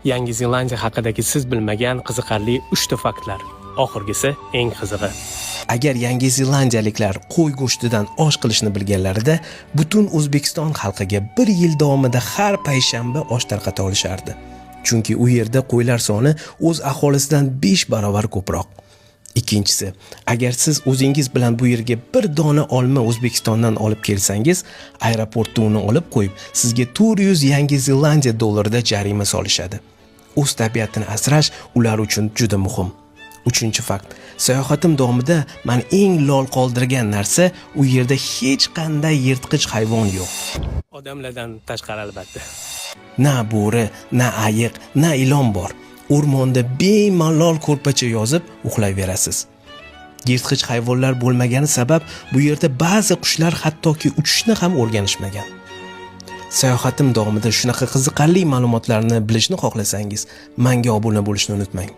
Yangi Zelandiya haqidagi siz bilmagan qiziqarli 3 ta faktlar. Oxirgisi eng qizig'i. Agar Yangi Zelandiyaliklar qo'y go'shtidan osh qilishni bilganlarida, butun O'zbekiston xalqiga 1 yil davomida har payshanba osh tarqata olishardi. Chunki u yerda qo'ylar soni o'z aholisidan 5 barobar ko'proq. Ikkinchisi, agar siz o'zingiz bilan bu yerga bir dona olma O'zbekistondan olib kelsangiz, aeroportda uni olib qo'yib, sizga 400 Yangi Zelandiya dollarida jarima solishadi. O'z tabiatini asrash ular uchun juda muhim. Uchinchi fakt. Sayohatim davomida men eng lol qoldirgan narsa, u yerda hech qanday yirtqich hayvon yo'q. Odamlardan tashqari albatta. Na bo'ri, na ayiq, na ilon bor. O'rmonda bemalol ko'rpacha yozib uxlayverasiz. Yirtqich hayvonlar bo'lmagani sabab bu yerda ba'zi qushlar hattoki uchishni ham o'rganishmagan. Sayohatim davomida shunaqa qiziqarli ma'lumotlarni bilishni xohlasangiz, menga obuna bo'lishni unutmang.